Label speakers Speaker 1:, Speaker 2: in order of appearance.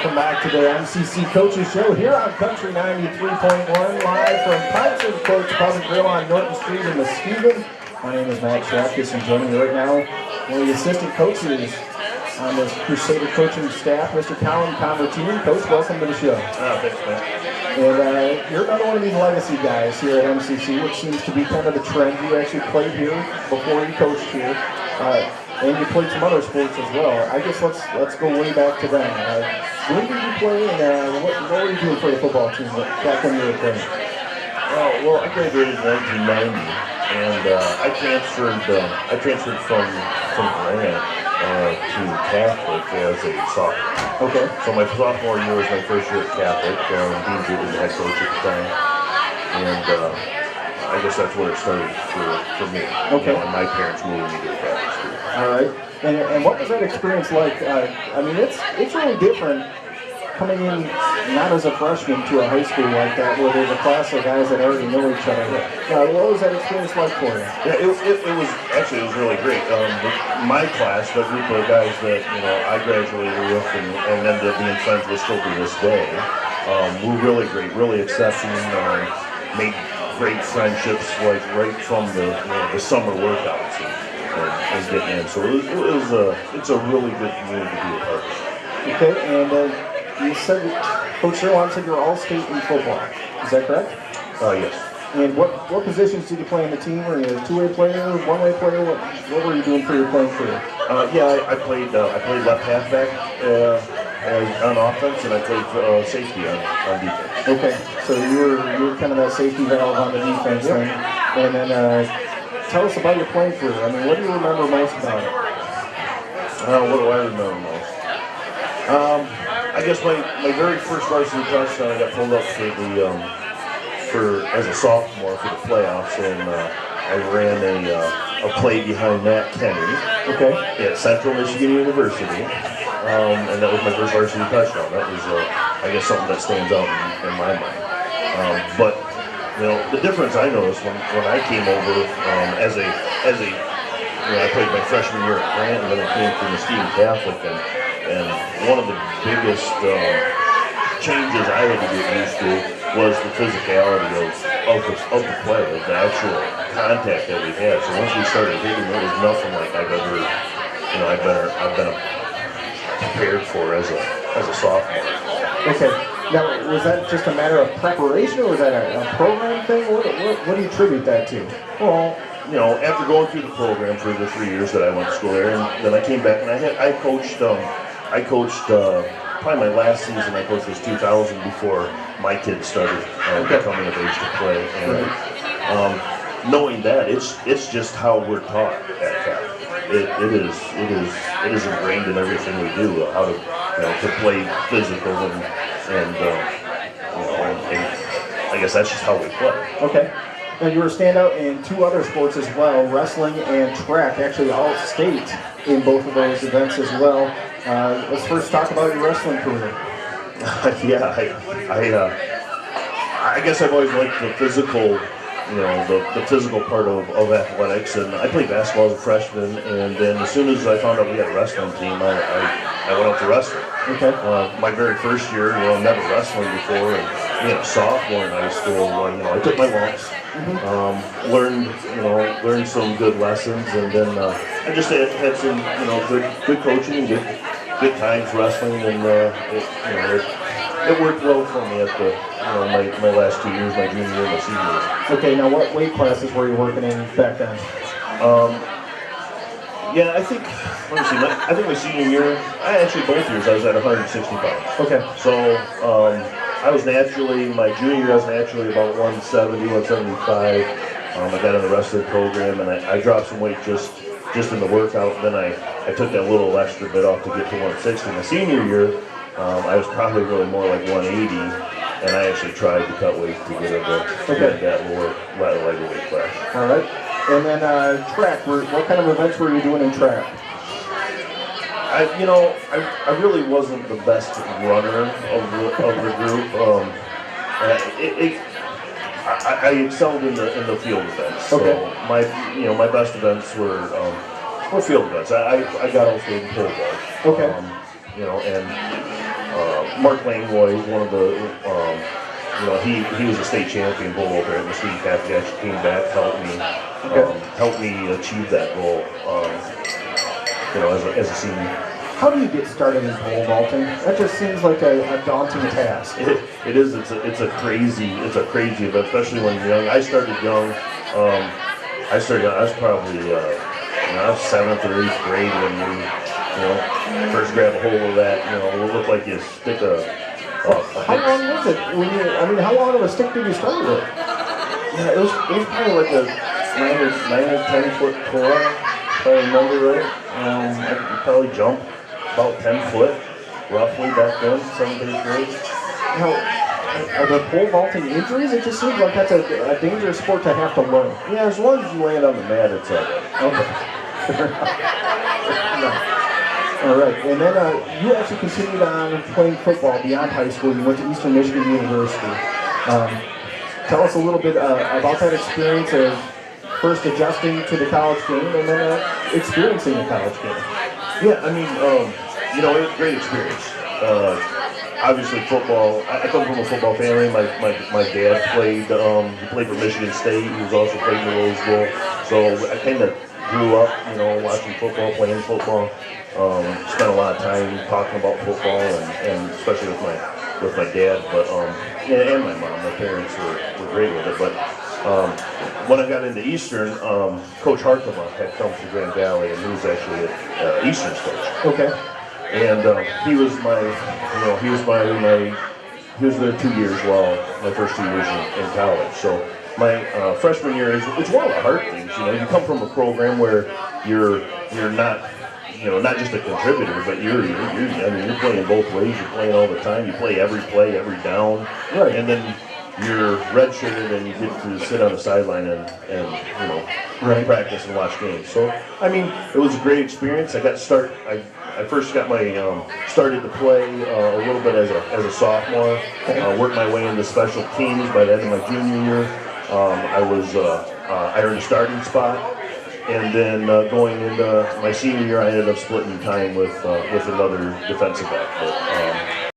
Speaker 1: Welcome back to the MCC Coaches Show here on Country 93.1, live from Pints Coach Pub and Grill on Norton Street in Muskegon. My name is Matt Shapkus, and joining me right now, one of the assistant coaches on this Crusader coaching staff, Mr. Colin Convertine. Coach, welcome to the show.
Speaker 2: Thanks, Matt.
Speaker 1: And you're another one of these legacy guys here at MCC, which seems to be kind of the trend. You actually played here before you coached here. And you played some other sports as well. I guess let's go way back to then. When did you play, and what were you doing for the football team back when you were playing?
Speaker 2: Well, I graduated in 1990, and I transferred from Grant to Catholic as a sophomore.
Speaker 1: Okay.
Speaker 2: So my sophomore year was my first year at Catholic. Dean Jude was the head coach at the time, and I guess that's where it started for me.
Speaker 1: Okay.
Speaker 2: And my parents moved me to the Catholic school.
Speaker 1: All right. And what was that experience like? I mean, it's really different coming in not as a freshman to a high school like that, where there's a class of guys that already know each other. What was that experience like for you?
Speaker 2: Yeah, it was really great. My class, the group of guys that I graduated with and ended up being friends with still to this day, were really great, really accepting. Made great friendships like right from the summer workouts and getting in. So it's a really good community to be a part of.
Speaker 1: Okay, and you said Coach Sherwan said you're all-state in football. Is that correct?
Speaker 2: Yes.
Speaker 1: And what positions did you play on the team? Were you a two-way player, one-way player? What were you doing for your playing career?
Speaker 2: I played left halfback on offense, and I played safety on defense.
Speaker 1: Okay, so you were kind of that safety valve on the defense then. And then tell us about your playing career. I mean, what do you remember most about it?
Speaker 2: What do I remember most? I guess my very first varsity touchdown, I got pulled up as a sophomore for the playoffs, and I ran a play behind Matt Kenny at Central Michigan University, and that was my first varsity touchdown. That was, I guess, something that stands out in my mind. But the difference I noticed when I came over I played my freshman year at Grant, and then I came to Muskegon Catholic, and one of the biggest changes I had to get used to was the physicality of the play, of the actual contact that we had. So once we started hitting, it was nothing like I've been prepared for as a sophomore.
Speaker 1: Okay. Now, was that just a matter of preparation, or was that a program thing? What do you attribute that to?
Speaker 2: Well, after going through the program for the 3 years that I went to school there, and then I came back and I coached probably my last season I coached was 2000 before my kids started becoming of age to play. And knowing that, it's just how we're taught at Catholic. It is ingrained in everything we do, how to play physical and I guess that's just how we play.
Speaker 1: Okay. Now you were a standout in two other sports as well, wrestling and track, actually all state in both of those events as well. Let's first talk about your wrestling career.
Speaker 2: I guess I've always liked the physical, the physical part of athletics, and I played basketball as a freshman, and then as soon as I found out we had a wrestling team, I went out to wrestling.
Speaker 1: Okay.
Speaker 2: My very first year, never wrestling before, and being a sophomore in high school, I took my lumps, learned some good lessons, and then I just had some, good coaching and good times wrestling, and it worked well for me at my last 2 years, my junior year and my senior year.
Speaker 1: Okay, now what weight classes were you working in back then?
Speaker 2: I think my senior year, both years I was at 160 pounds.
Speaker 1: Okay.
Speaker 2: So I was naturally, my junior year I was naturally about 170, 175. I got in the wrestling program, and I dropped some weight just in the workout, and then I took that little extra bit off to get to 160. My senior year, I was probably really more like 180, and I actually tried to cut weight to get into that lighter weight class.
Speaker 1: All right. And then track, what kind of events were you doing in track?
Speaker 2: I really wasn't the best runner of the group. I excelled in the field events. So my best events were field events. I got also in pole vault.
Speaker 1: Okay.
Speaker 2: And Mark Langlois, one of the, he was a state champion bull there at the student captain. He actually came back, helped me achieve that goal, as a senior.
Speaker 1: How do you get started in pole vaulting? That just seems like a daunting task.
Speaker 2: It is. It's a crazy event, especially when you're young. I started young. I was probably I was 7th or 8th grade when we first grabbed a hold of that. It looked like you stick
Speaker 1: How long was it? How long of a stick did you start with?
Speaker 2: Yeah, it was probably like a 9 or 10 foot pull, if I remember right. I could probably jump about 10 foot, roughly back then, 7th, 8th grade.
Speaker 1: Now, are there pole vaulting injuries? It just seems like that's a dangerous sport to have to learn.
Speaker 2: Yeah, as long as you land on the mat, it's all right.
Speaker 1: Okay. All right, and then you actually continued on playing football beyond high school. You went to Eastern Michigan University. Tell us a little bit about that experience of first adjusting to the college game and then experiencing the college game.
Speaker 2: Yeah, it was a great experience. Obviously, football. I come from a football family. My dad played. He played for Michigan State. He was also played in the Rose Bowl. So I kind of grew up, watching football, playing football. Spent a lot of time talking about football, and especially with my dad, but and my mom. My parents were great with it. But when I got into Eastern, Coach Harkema had come from Grand Valley, and he was actually Eastern's coach.
Speaker 1: Okay.
Speaker 2: And he was there 2 years while my first 2 years in college. So my freshman year it's one of the hard things. You come from a program where you're not not just a contributor, but you're playing both ways. You're playing all the time. You play every play, every down,
Speaker 1: right.
Speaker 2: And then you're redshirted and you get to sit on the sideline and
Speaker 1: right.
Speaker 2: practice and watch games. So it was a great experience. I first got started to play a little bit as a sophomore. Worked my way into special teams. By the end of my junior year, I earned a starting spot. And then going into my senior year, I ended up splitting time with another defensive back. But